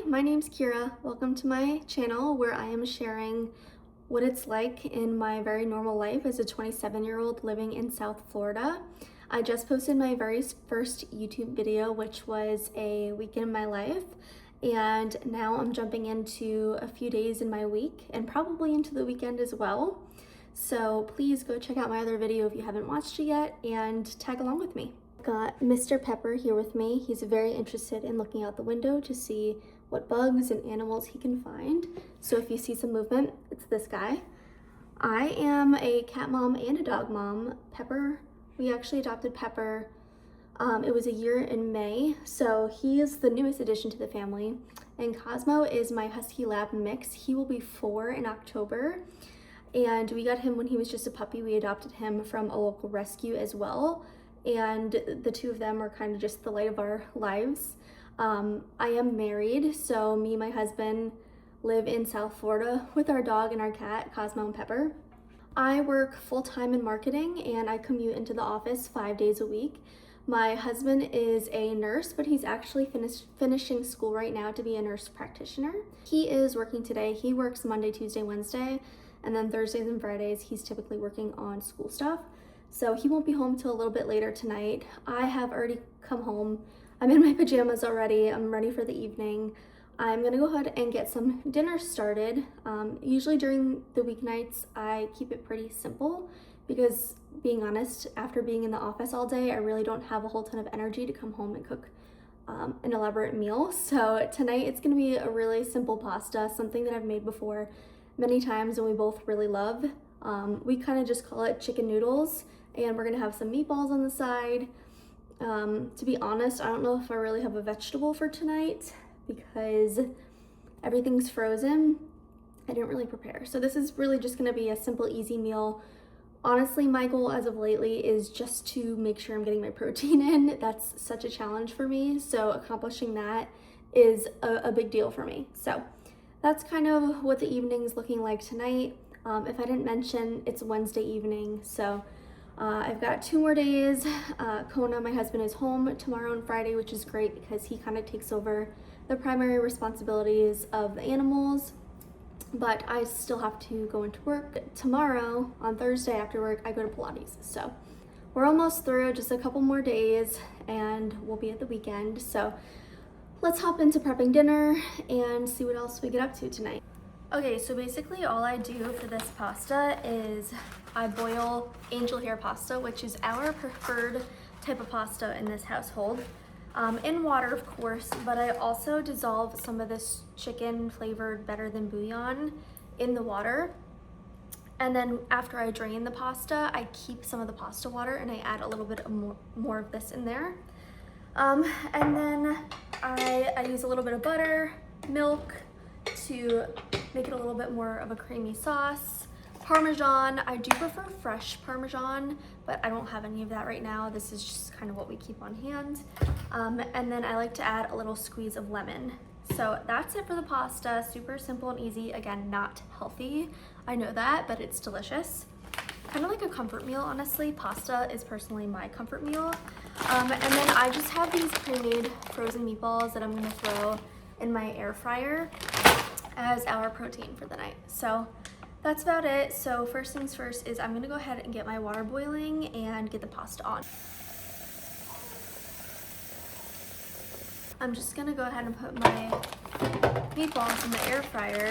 my name's Kira. Welcome to my channel where I am sharing what it's like in my very normal life as a 27-year-old living in South Florida. I just posted my very first YouTube video, which was a week in my life, and now I'm jumping into a few days in my week and probably into the weekend as well. So please go check out my other video if you haven't watched it yet and tag along with me. Got Mr. Pepper here with me. He's very interested in looking out the window to see what bugs and animals he can find. So if you see some movement, it's this guy. I am a cat mom and a dog mom. Pepper, we actually adopted Pepper. It was a year in May, so he is the newest addition to the family. And Cosmo is my Husky Lab mix. He will be 4 in October. And we got him when he was just a puppy. We adopted him from a local rescue as well. And the two of them are kind of just the light of our lives. I am married, so me and my husband live in South Florida with our dog and our cat, Cosmo and Pepper. I work full-time in marketing and I commute into the office 5 days a week. My husband is a nurse, but he's actually finishing school right now to be a nurse practitioner. He is working today. He works Monday, Tuesday, Wednesday, and then Thursdays and Fridays he's typically working on school stuff. So he won't be home till a little bit later tonight. I have already come home. I'm in my pajamas already. I'm ready for the evening. I'm gonna go ahead and get some dinner started. Usually during the weeknights, I keep it pretty simple because, being honest, after being in the office all day, I really don't have a whole ton of energy to come home and cook an elaborate meal. So tonight it's gonna be a really simple pasta, something that I've made before many times and we both really love. We kind of just call it chicken noodles. And we're gonna have some meatballs on the side. To be honest, I don't know if I really have a vegetable for tonight because everything's frozen. I didn't really prepare. So this is really just gonna be a simple, easy meal. Honestly, my goal as of lately is just to make sure I'm getting my protein in. That's such a challenge for me. So accomplishing that is a big deal for me. So that's kind of what the evening's looking like tonight. If I didn't mention, it's Wednesday evening. So I've got 2 more days. Kona, my husband, is home tomorrow and Friday, which is great because he kind of takes over the primary responsibilities of the animals, but I still have to go into work. Tomorrow, on Thursday after work, I go to Pilates. So we're almost through, just a couple more days, and we'll be at the weekend. So let's hop into prepping dinner and see what else we get up to tonight. Okay, so basically all I do for this pasta is I boil angel hair pasta, which is our preferred type of pasta in this household, in water, of course, but I also dissolve some of this chicken flavored better than bouillon in the water. And then after I drain the pasta, I keep some of the pasta water and I add a little bit of more of this in there. And then I use a little bit of butter, milk, to make it a little bit more of a creamy sauce. Parmesan, I do prefer fresh Parmesan, but I don't have any of that right now. This is just kind of what we keep on hand. And then I like to add a little squeeze of lemon. So that's it for the pasta. Super simple and easy. Again, not healthy, I know that, but it's delicious. Kind of like a comfort meal, honestly. Pasta is personally my comfort meal. And then I just have these pre-made frozen meatballs that I'm gonna throw in my air fryer as our protein for the night. So that's about it. So first things first is I'm gonna go ahead and get my water boiling and get the pasta on. I'm just gonna go ahead and put my meatballs in the air fryer.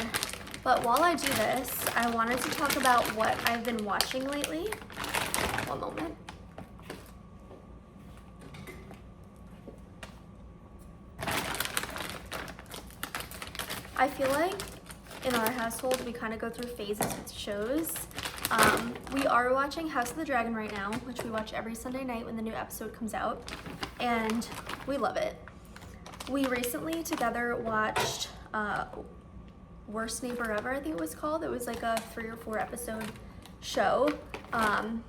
But while I do this, I wanted to talk about what I've been watching lately. One moment. I feel like in our household, we kind of go through phases with shows. We are watching House of the Dragon right now, which we watch every Sunday night when the new episode comes out, and we love it. We recently together watched Worst Neighbor Ever, I think it was called. It was like a 3 or 4 episode show, and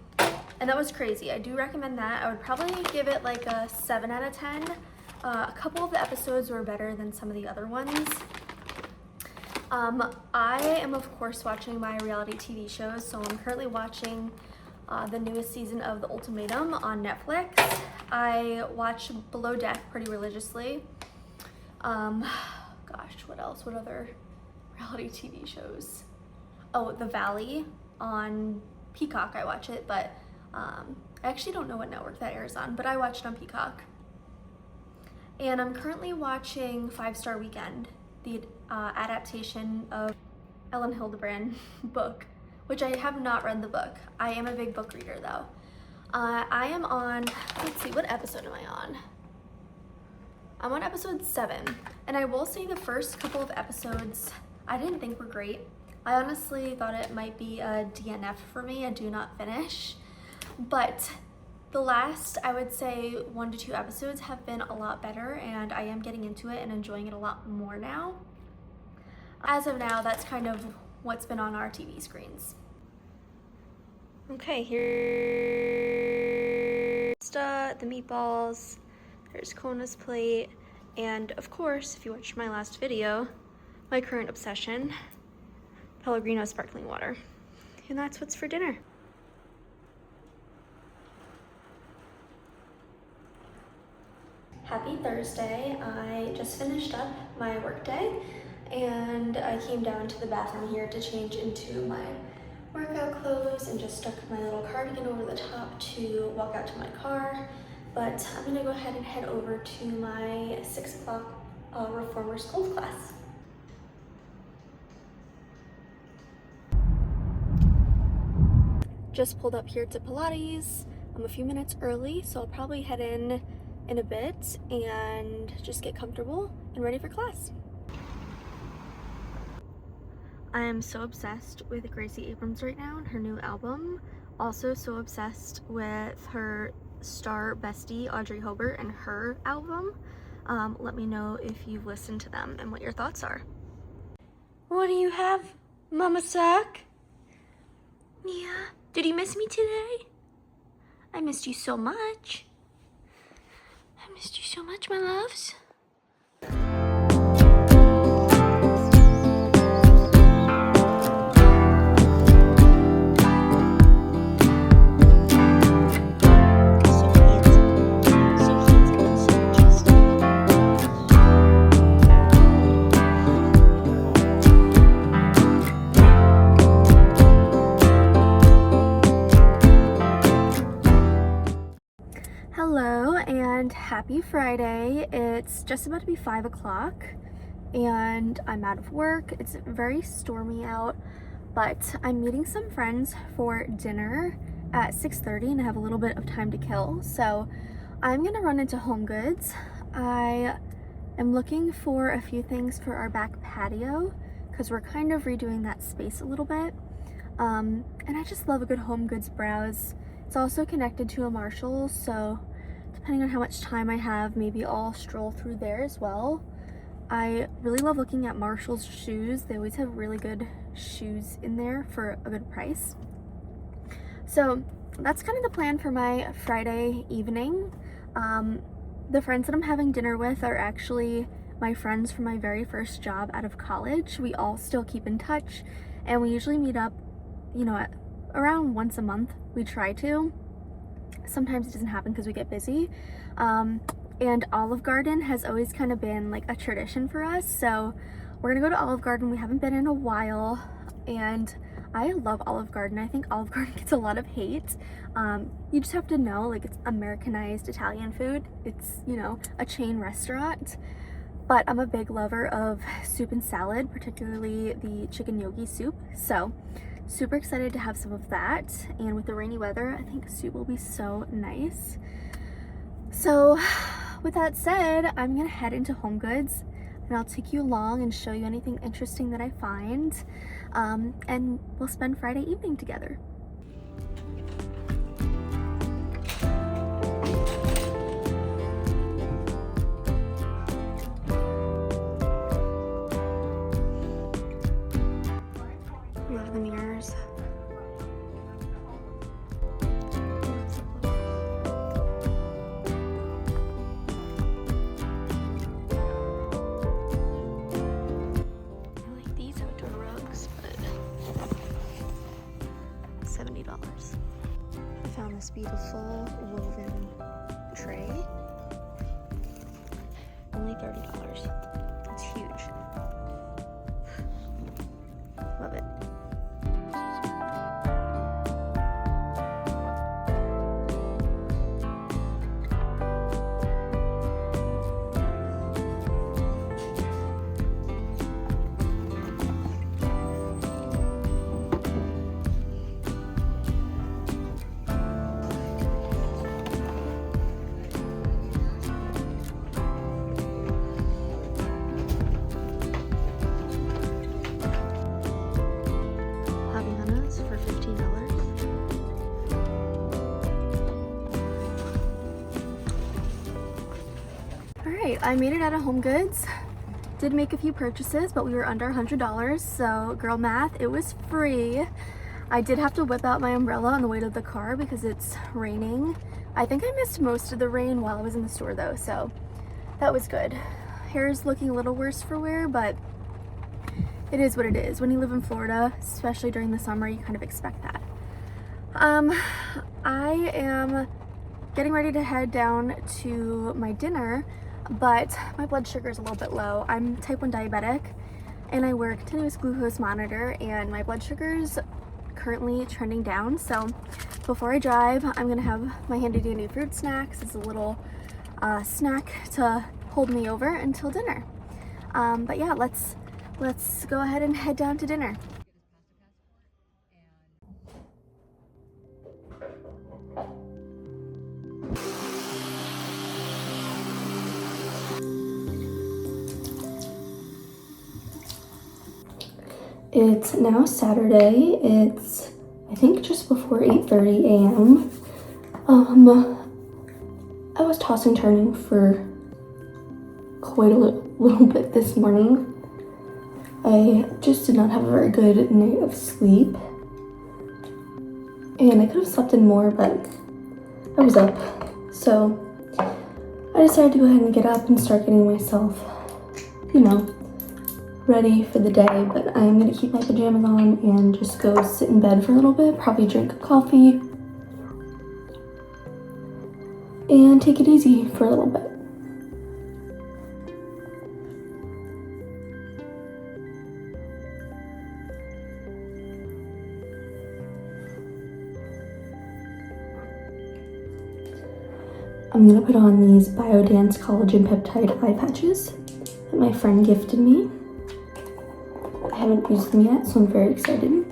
that was crazy. I do recommend that. I would probably give it like a 7 out of 10. A couple of the episodes were better than some of the other ones. I am, of course, watching my reality TV shows, so I'm currently watching the newest season of The Ultimatum on Netflix. I watch Below Deck pretty religiously. gosh, what else? What other reality TV shows? Oh, The Valley on Peacock. I watch it, but I actually don't know what network that airs on, but I watch it on Peacock. And I'm currently watching 5-Star Weekend, the adaptation of Ellen Hildebrand book, which I have not read the book. I am a big book reader though. I am on, let's see, what episode am I on? I'm on episode 7, and I will say the first couple of episodes I didn't think were great. I honestly thought it might be a DNF for me, a do not finish, but the last, I would say 1 to 2 episodes have been a lot better, and I am getting into it and enjoying it a lot more now. As of now, that's kind of what's been on our TV screens. Okay, here's the meatballs, there's Kona's plate, and of course, if you watched my last video, my current obsession, Pellegrino sparkling water. And that's what's for dinner. Happy Thursday. I just finished up my workday and I came down to the bathroom here to change into my workout clothes and just stuck my little cardigan over the top to walk out to my car. But I'm gonna go ahead and head over to my 6 o'clock Reformers Gold class. Just pulled up here to Pilates. I'm a few minutes early, so I'll probably head in a bit and just get comfortable and ready for class. I am so obsessed with Gracie Abrams right now and her new album. Also so obsessed with her star bestie Audrey Hobart and her album. Let me know if you've listened to them and what your thoughts are. What do you have, Mama Sock? Yeah. Did you miss me today? I missed you so much. I missed you so much, my loves. Hello and happy Friday. It's just about to be 5 o'clock and I'm out of work. It's very stormy out, but I'm meeting some friends for dinner at 6:30 and I have a little bit of time to kill. So I'm gonna run into HomeGoods. I am looking for a few things for our back patio because we're kind of redoing that space a little bit. And I just love a good HomeGoods browse. It's also connected to a Marshall's, so depending on how much time I have, maybe I'll stroll through there as well. I really love looking at Marshall's shoes. They always have really good shoes in there for a good price. So that's kind of the plan for my Friday evening. The friends that I'm having dinner with are actually my friends from my very first job out of college. We all still keep in touch and we usually meet up, you know, around once a month. We try to. Sometimes it doesn't happen because we get busy. And Olive Garden has always kind of been like a tradition for us. So we're gonna go to Olive Garden. We haven't been in a while and I love Olive Garden. I think Olive Garden gets a lot of hate. You just have to know, like, it's Americanized Italian food. It's, you know, a chain restaurant. But I'm a big lover of soup and salad, particularly the chicken gnocchi soup. So super excited to have some of that. And with the rainy weather, I think soup will be so nice. So with that said, I'm gonna head into HomeGoods and I'll take you along and show you anything interesting that I find. And we'll spend Friday evening together. Love the mirrors. $70. I found this beautiful woven tray. Only $30. It's huge. I made it out of HomeGoods. Did make a few purchases, but we were under $100, so girl math, it was free. I did have to whip out my umbrella on the way to the car because it's raining. I think I missed most of the rain while I was in the store though, so that was good. Hair's looking a little worse for wear, but it is what it is. When you live in Florida, especially during the summer, you kind of expect that. I am getting ready to head down to my dinner, but my blood sugar is a little bit low. I'm type 1 diabetic and I wear a continuous glucose monitor, and my blood sugar is currently trending down. So before I drive, I'm gonna have my handy dandy fruit snacks. It's a little snack to hold me over until dinner. But yeah, let's go ahead and head down to dinner. It's now Saturday. It's, I think, just before 8:30 a.m. I was tossing turning for quite a little bit this morning. I just did not have a very good night of sleep. And I could have slept in more, but I was up. So I decided to go ahead and get up and start getting myself, ready for the day. But I'm gonna keep my pajamas on and just go sit in bed for a little bit, probably drink a coffee, and take it easy for a little bit. I'm gonna put on these Biodance Collagen Peptide eye patches that my friend gifted me. I haven't used them yet, so I'm very excited.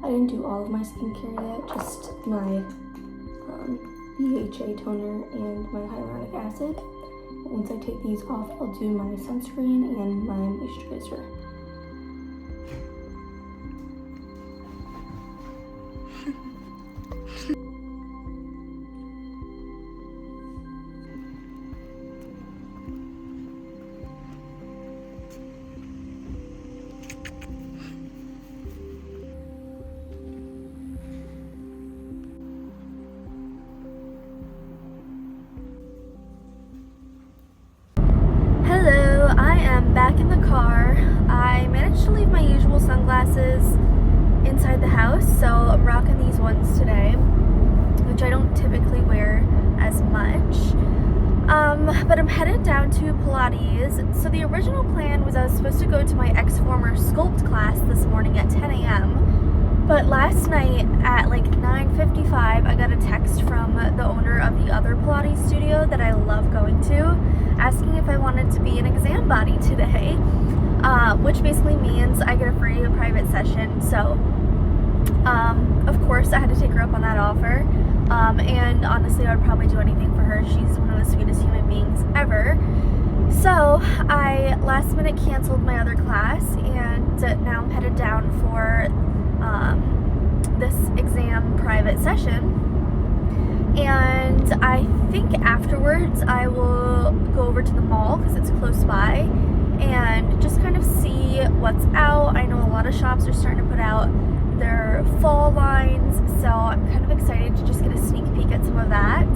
I didn't do all of my skincare yet, just my BHA toner and my hyaluronic acid. But once I take these off, I'll do my sunscreen and my moisturizer. Hello, I am back in the car. I managed to leave my usual sunglasses inside the house, so I'm rocking these ones today, which I don't typically wear as much. But I'm headed down to Pilates. So the original plan was I was supposed to go to my ex-former sculpt class this morning at 10 a.m. But last night at like 9:55, I got a text from the owner of the other Pilates studio that I love going to, asking if I wanted to be an exam body today, which basically means I get a free private session. So, of course, I had to take her up on that offer. And honestly, I would probably do anything for her. She's one of the sweetest human beings ever. So I last minute canceled my other class, and now I'm headed down for this exam private session. And I think afterwards I will go over to the mall because it's close by and just kind of see what's out. I know a lot of shops are starting to put out their fall lines, so I'm kind of excited to just get a sneak peek at some of that.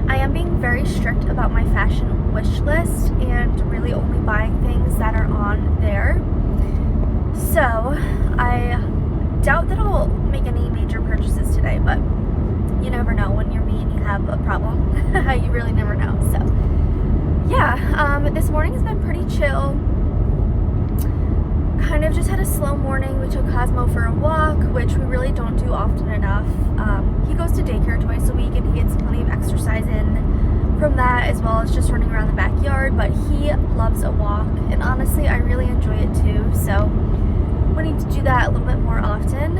I am being very strict about my fashion wish list and really only buying things that are on there. So I doubt that I'll make any major purchases today, but you never know. When you're me and you have a problem, you really never know. So yeah, this morning has been pretty chill. kind of just had a slow morning. We took Cosmo for a walk, which we really don't do often enough. He goes to daycare twice a week and he gets plenty of exercise in from that, as well as just running around the backyard, but he loves a walk, and honestly I really enjoy it too, so we need to do that a little bit more often.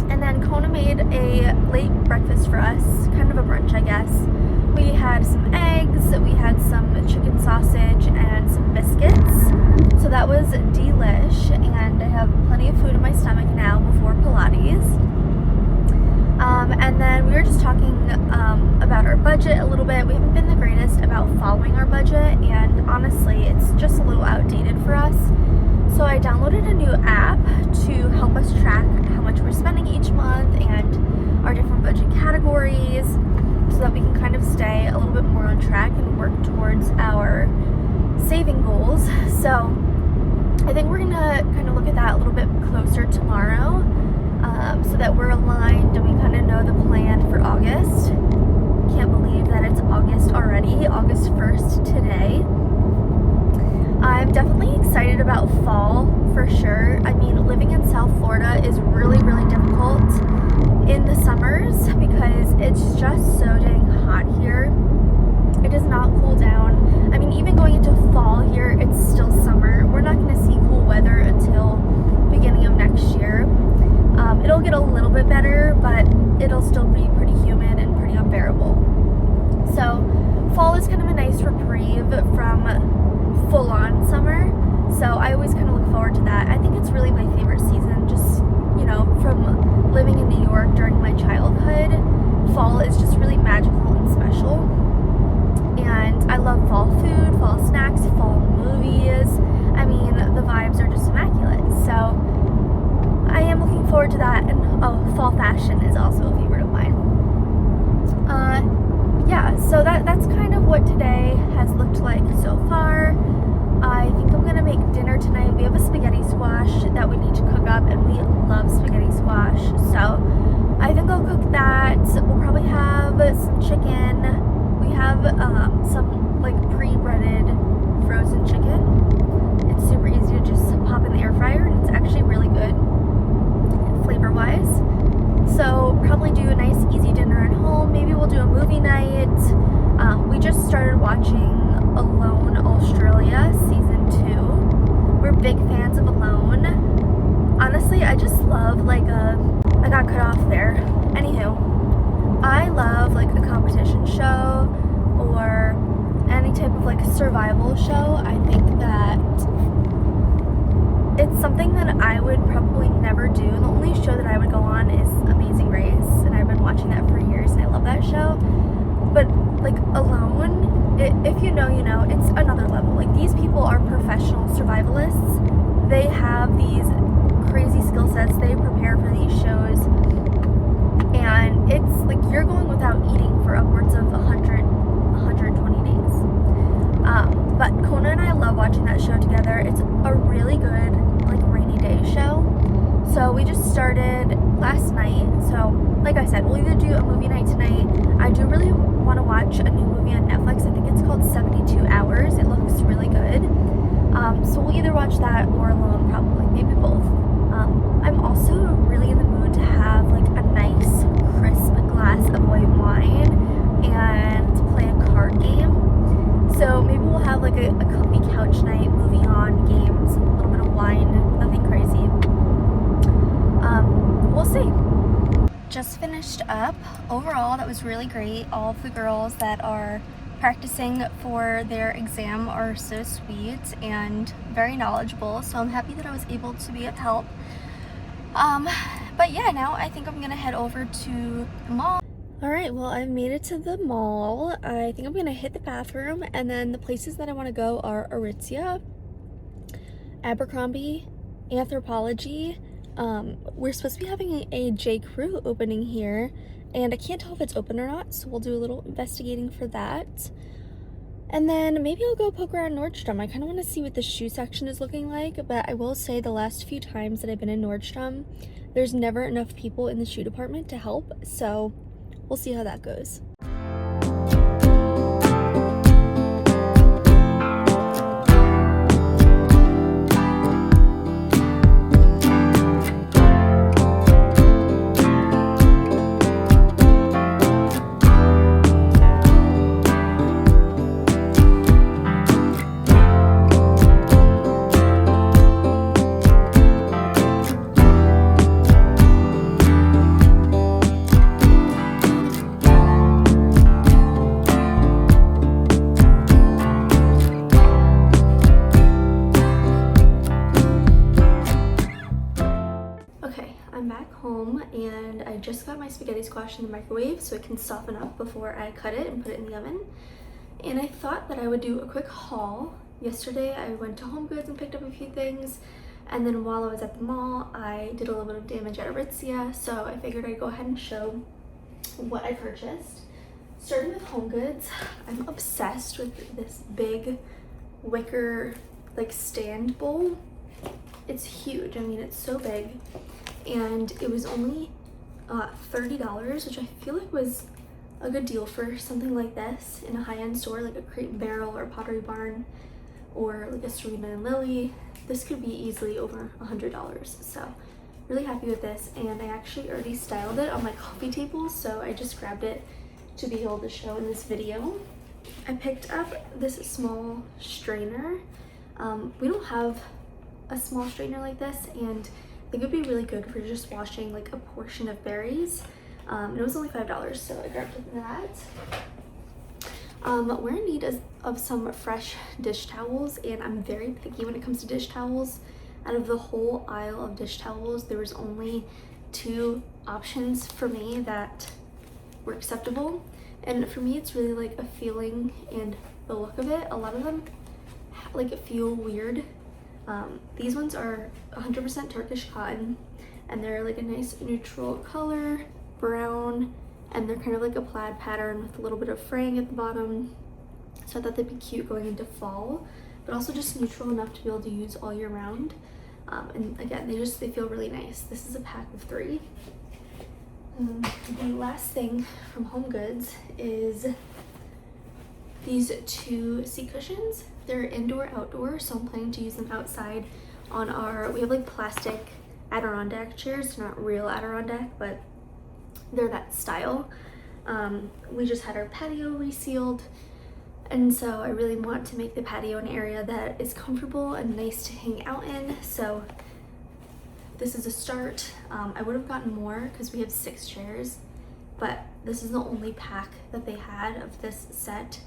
And then Kona made a late breakfast for us, kind of a brunch I guess. We had some eggs, we had some chicken sausage, and some biscuits. So that was delish, and I have plenty of food in my stomach now before Pilates. And then we were just talking about our budget a little bit. We haven't been the greatest about following our budget, and honestly, it's just a little outdated for us. So I downloaded a new app to help us track how much we're spending each month and our different budget categories, so that we can kind of stay a little bit more on track and work towards our saving goals. So I think we're gonna kind of look at that a little bit closer tomorrow, so that we're aligned and we kind of know the plan for August. Can't believe that it's August already, August 1st today. I'm definitely excited about fall for sure. I mean, living in South Florida is really, really difficult in the summers because it's just so dang hot here. It does not cool down. I mean, even going into fall here, it's still summer. We're not going to see cool weather until beginning of next year. It'll get a little bit better, but it'll still be pretty humid and pretty unbearable. So fall is kind of a nice reprieve from full-on summer. So I always kind of look forward to that. I think it's really my favorite season, just, you know, from living in New York during my childhood. Fall is just really magical and special. And I love fall food, fall snacks, fall movies. I mean, the vibes are just immaculate. So I am looking forward to that. And fall fashion is also a favorite of mine. Yeah, so that's kind of what today has looked like so far. I think I'm gonna make dinner tonight. We have a spaghetti squash that we need to cook up, and we love spaghetti squash. So I think I'll cook that. We'll probably have some chicken. We have some like pre-breaded frozen chicken. It's super easy to just pop in the air fryer, and it's actually really good flavor-wise. So probably do a nice easy dinner at home. Maybe we'll do a movie night. We just started watching Alone Australia season 2. We're big fans of Alone. Honestly, I just love I got cut off there. Anywho, I love like a competition show or any type of like survival show. I think that it's something that I would probably never do. The only show that I would go on is Amazing Race, and I've been watching that for years, and I love that show. But like Alone, if you know, you know, it's another level. Like, these people are professional survivalists. They have these crazy skill sets. They prepare for these shows, and it's like you're going without eating for upwards of 120 days. But Kona and I love watching that show together. It's a really good like rainy day show. So we just started last night. So like I said, we'll either do a movie night tonight. I do really want to watch a new movie on Netflix. I think it's called 72 Hours. It looks really good. So we'll either watch that or Alone, probably, maybe both. I'm also really in the mood to have like a nice crisp glass of white wine and play a card game. So maybe we'll have like a comfy couch night, movie on, games, a little bit of wine, nothing crazy. We'll see. Just finished up. Overall, that was really great. All of the girls that are practicing for their exam are so sweet and very knowledgeable. So I'm happy that I was able to be of help. But yeah, now I think I'm gonna head over to the mall. Alright, well, I've made it to the mall. I think I'm gonna hit the bathroom, and then the places that I want to go are Aritzia, Abercrombie, Anthropologie. We're supposed to be having a J. Crew opening here, and I can't tell if it's open or not, so we'll do a little investigating for that. And then maybe I'll go poke around Nordstrom. I kind of want to see what the shoe section is looking like, but I will say the last few times that I've been in Nordstrom, there's never enough people in the shoe department to help, so we'll see how that goes. just got my spaghetti squash in the microwave so it can soften up before I cut it and put it in the oven. And I thought that I would do a quick haul. Yesterday I went to HomeGoods and picked up a few things, and then while I was at the mall I did a little bit of damage at Aritzia, so I figured I'd go ahead and show what I purchased. Starting with HomeGoods, I'm obsessed with this big wicker like stand bowl. It's huge. I mean, it's so big, and it was only $30, which I feel like was a good deal for something like this in a high-end store like a Crate and Barrel or Pottery Barn or like a Serena and Lily. This could be easily over $100, so really happy with this. And I actually already styled it on my coffee table, so I just grabbed it to be able to show in this video. I picked up this small strainer. We don't have a small strainer like this, and I think it would be really good for just washing like a portion of berries. And it was only $5, so I grabbed that. We're in need of some fresh dish towels, and I'm very picky when it comes to dish towels. Out of the whole aisle of dish towels, there was only 2 options for me that were acceptable. And for me, it's really like a feeling and the look of it. A lot of them like feel weird. These ones are 100% Turkish cotton, and they're like a nice neutral color, brown, and they're kind of like a plaid pattern with a little bit of fraying at the bottom. So I thought they'd be cute going into fall, but also just neutral enough to be able to use all year round. And again, they feel really nice. This is a pack of 3. The last thing from HomeGoods is these 2 seat cushions. They're indoor outdoor, so I'm planning to use them outside on we have like plastic Adirondack chairs. They're not real Adirondack, but they're that style. We just had our patio resealed, and so I really want to make the patio an area that is comfortable and nice to hang out in. So this is a start. I would have gotten more because we have 6 chairs, but this is the only pack that they had of this set,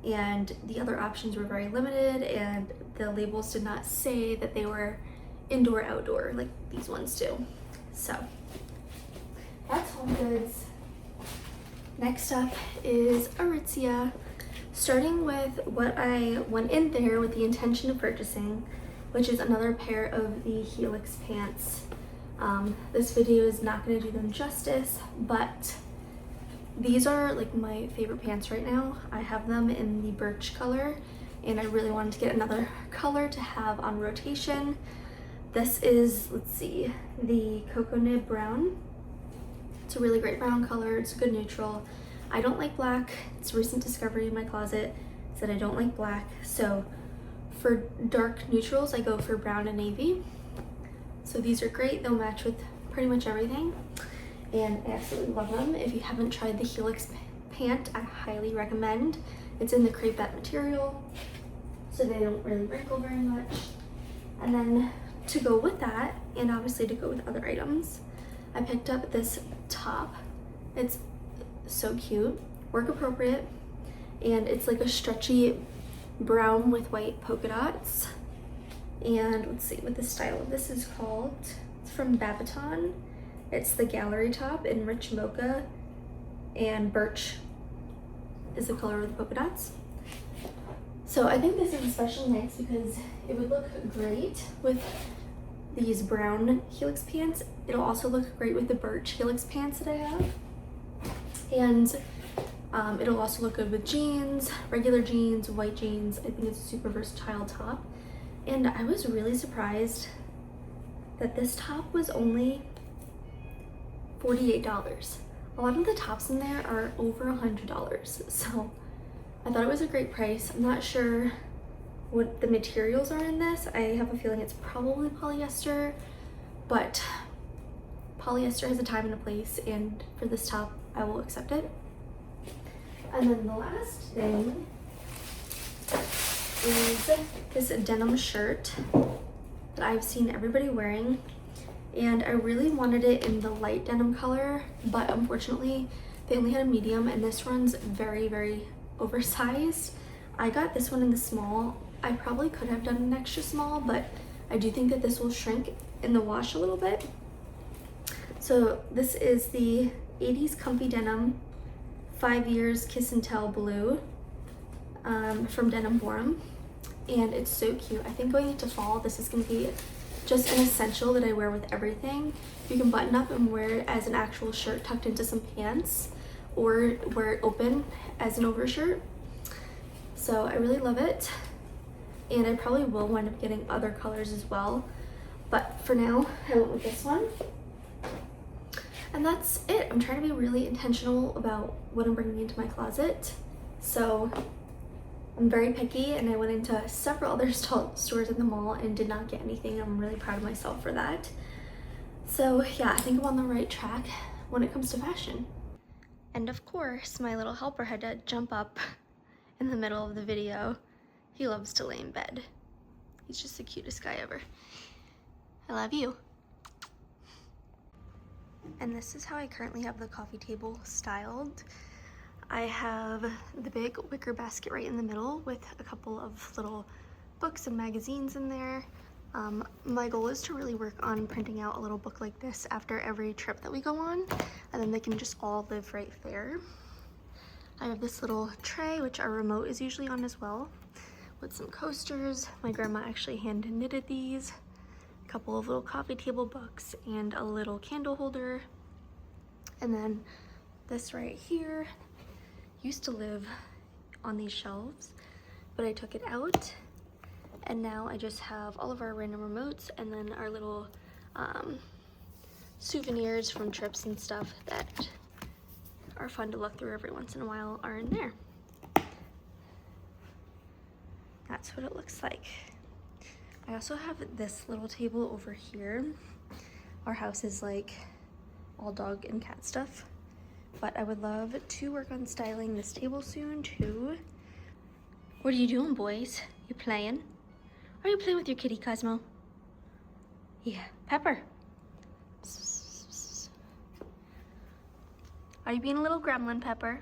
and the other options were very limited, and the labels did not say that they were indoor outdoor like these ones do. So that's HomeGoods. Next up is Aritzia. Starting with what I went in there with the intention of purchasing, which is another pair of the Helix pants. This video is not going to do them justice, but these are like my favorite pants right now. I have them in the birch color, and I really wanted to get another color to have on rotation. This is, let's see, the Cocoa Nib Brown. It's a really great brown color. It's a good neutral. I don't like black. It's a recent discovery in my closet that I don't like black. So for dark neutrals, I go for brown and navy. So these are great. They'll match with pretty much everything, and I absolutely love them. If you haven't tried the Helix pant, I highly recommend. It's in the crepette material, so they don't really wrinkle very much. And then to go with that, and obviously to go with other items, I picked up this top. It's so cute, work appropriate, and it's like a stretchy brown with white polka dots. And let's see what the style of this is called. It's from Babaton. It's the gallery top in rich mocha, and birch is the color of the polka dots. So I think this is especially nice because it would look great with these brown Helix pants. It'll also look great with the birch Helix pants that I have. And it'll also look good with jeans, regular jeans, white jeans. I think it's a super versatile top. And I was really surprised that this top was only $48. A lot of the tops in there are over $100. So I thought it was a great price. I'm not sure what the materials are in this. I have a feeling it's probably polyester, but polyester has a time and a place, and for this top, I will accept it. And then the last thing is this denim shirt that I've seen everybody wearing, and I really wanted it in the light denim color, but unfortunately they only had a medium, and this one's very, very oversized. I got this one in the small. I probably could have done an extra small, but I do think that this will shrink in the wash a little bit. So this is the 80s Comfy Denim 5 Years Kiss and Tell Blue from Denim Forum. And it's so cute. I think going into fall, this is going to be just an essential that I wear with everything. You can button up and wear it as an actual shirt tucked into some pants, or wear it open as an overshirt. So I really love it. And I probably will wind up getting other colors as well. But for now, I went with this one. And that's it. I'm trying to be really intentional about what I'm bringing into my closet. So I'm very picky, and I went into several other stores in the mall and did not get anything. I'm really proud of myself for that. So yeah, I think I'm on the right track when it comes to fashion. And of course, my little helper had to jump up in the middle of the video. He loves to lay in bed. He's just the cutest guy ever. I love you. And this is how I currently have the coffee table styled. I have the big wicker basket right in the middle with a couple of little books and magazines in there. My goal is to really work on printing out a little book like this after every trip that we go on, and then they can just all live right there. I have this little tray, which our remote is usually on as well, with some coasters. My grandma actually hand knitted these. A couple of little coffee table books and a little candle holder. And then this right here used to live on these shelves, but I took it out, and now I just have all of our random remotes and then our little souvenirs from trips and stuff that are fun to look through every once in a while are in there. That's what it looks like. I also have this little table over here. Our house is like all dog and cat stuff, but I would love to work on styling this table soon too. What are you doing, boys? You playing? Are you playing with your kitty, Cosmo? Yeah, Pepper. Are you being a little gremlin, Pepper?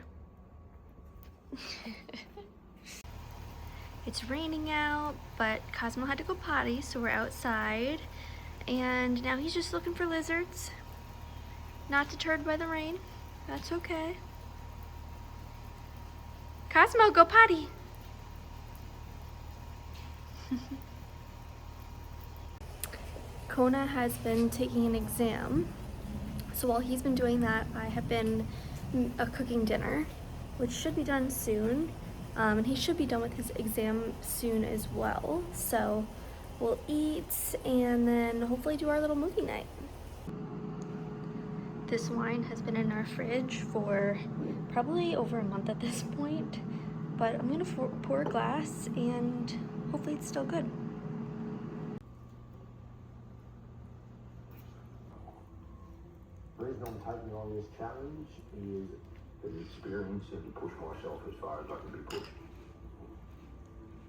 It's raining out, but Cosmo had to go potty, so we're outside. And now he's just looking for lizards. Not deterred by the rain. That's okay. Cosmo, go potty. Kona has been taking an exam. So while he's been doing that, I have been cooking dinner, which should be done soon. And he should be done with his exam soon as well. So we'll eat and then hopefully do our little movie night. This wine has been in our fridge for probably over a month at this point, but I'm gonna pour a glass and hopefully it's still good. The reason I'm taking on this challenge is the experience and push myself as far as I can be pushed.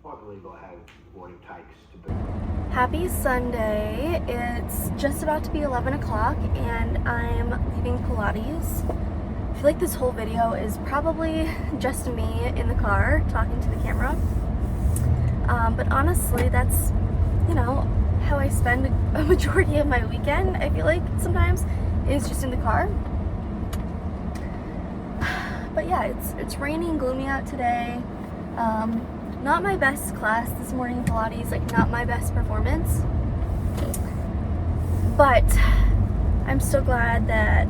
I believe I have what it takes to be. Happy Sunday. It's just about to be 11 o'clock and I'm leaving Pilates. I feel like this whole video is probably just me in the car talking to the camera. But honestly, that's, you know, how I spend a majority of my weekend. I feel like sometimes is just in the car. But yeah, it's raining and gloomy out today. Not my best class this morning in Pilates, like not my best performance. But I'm so glad that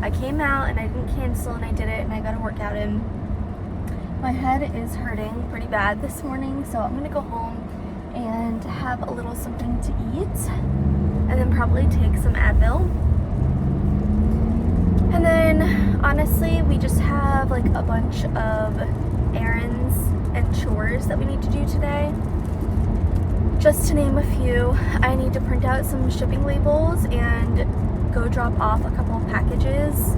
I came out and I didn't cancel and I did it and I got a workout in. My head is hurting pretty bad this morning, so I'm gonna go home and have a little something to eat and then probably take some Advil. And then honestly, we just have like a bunch of errands and chores that we need to do today. Just to name a few, I need to print out some shipping labels and go drop off a couple of packages,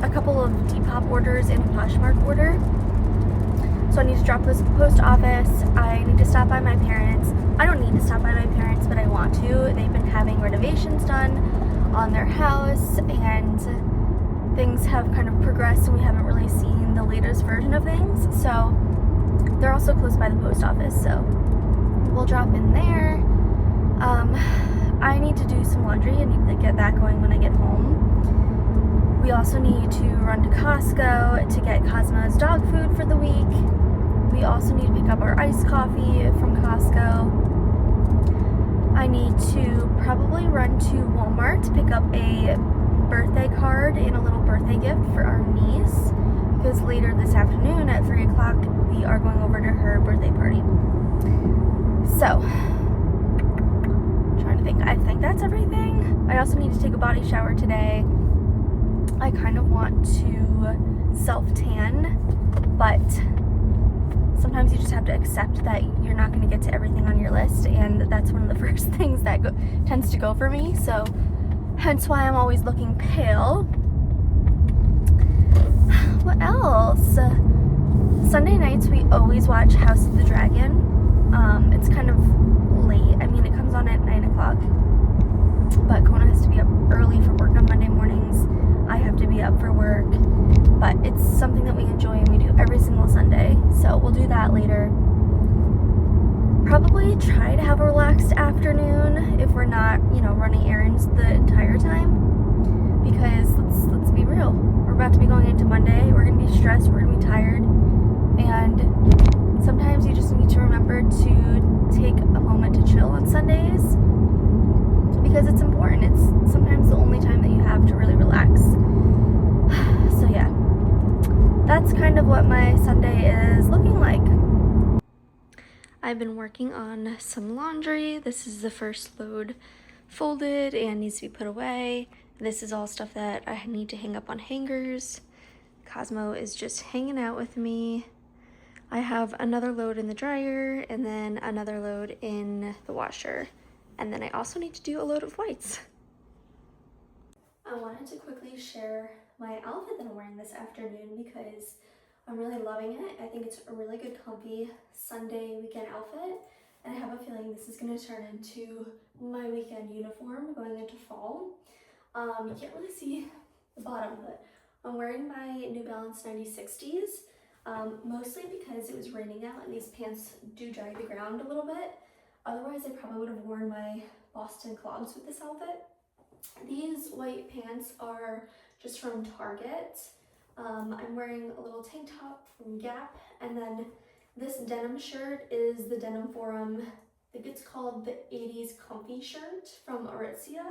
a couple of Depop orders and a Poshmark order. So I need to drop those at the post office. I need to stop by my parents. I don't need to stop by my parents, but I want to. They've been having renovations done on their house and things have kind of progressed and we haven't really seen the latest version of things. So they're also close by the post office, so we'll drop in there. I need to do some laundry and need to get that going when I get home. We also need to run to Costco to get Cosmo's dog food for the week. We also need to pick up our iced coffee from Costco. I need to probably run to Walmart to pick up a birthday card and a little birthday gift for our niece, because later this afternoon at 3 o'clock we are going over to her birthday party. So, trying to think. I think that's everything. I also need to take a body shower today. I kind of want to self-tan, but sometimes you just have to accept that you're not going to get to everything on your list, and that's one of the first things that tends to go for me, so hence why I'm always looking pale. What else? Sunday nights we always watch House of the Dragon. It's kind of late. I mean, it comes on at 9 o'clock, but Kona has to be up early for work on Monday mornings. I have to be up for work, but it's something that we enjoy and we do every single Sunday, so we'll do that later. Probably try to have a relaxed afternoon if we're not, running errands the entire time, because let's be real, we're about to be going into Monday, we're going to be stressed, we're going to be tired, and sometimes you just need to remember to take a moment to chill on Sundays, because it's important. It's sometimes the only time that you have to really relax. So yeah, that's kind of what my Sunday is looking like. I've been working on some laundry. This is the first load folded and needs to be put away. This is all stuff that I need to hang up on hangers. Cosmo is just hanging out with me. I have another load in the dryer and then another load in the washer. And then I also need to do a load of whites. I wanted to quickly share my outfit that I'm wearing this afternoon because I'm really loving it. I think it's a really good comfy Sunday weekend outfit, and I have a feeling this is going to turn into my weekend uniform going into fall. You can't really see the bottom, but I'm wearing my New Balance 9060s, mostly because it was raining out and these pants do drag the ground a little bit. Otherwise, I probably would have worn my Boston clogs with this outfit. These white pants are just from Target. I'm wearing a little tank top from Gap, and then this denim shirt is the Denim Forum. I think it's called the 80s Comfy shirt from Aritzia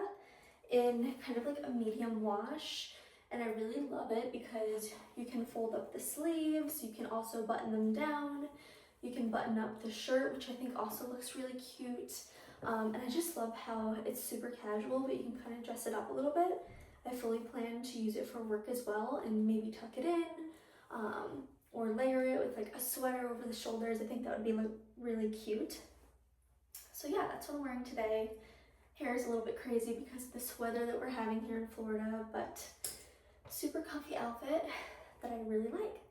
in kind of like a medium wash, and I really love it because you can fold up the sleeves, you can also button them down, you can button up the shirt, which I think also looks really cute. And I just love how it's super casual, but you can kind of dress it up a little bit. I fully plan to use it for work as well and maybe tuck it in, or layer it with like a sweater over the shoulders. I think that would be really cute. So yeah, that's what I'm wearing today. Hair is a little bit crazy because of this weather that we're having here in Florida, but super comfy outfit that I really like.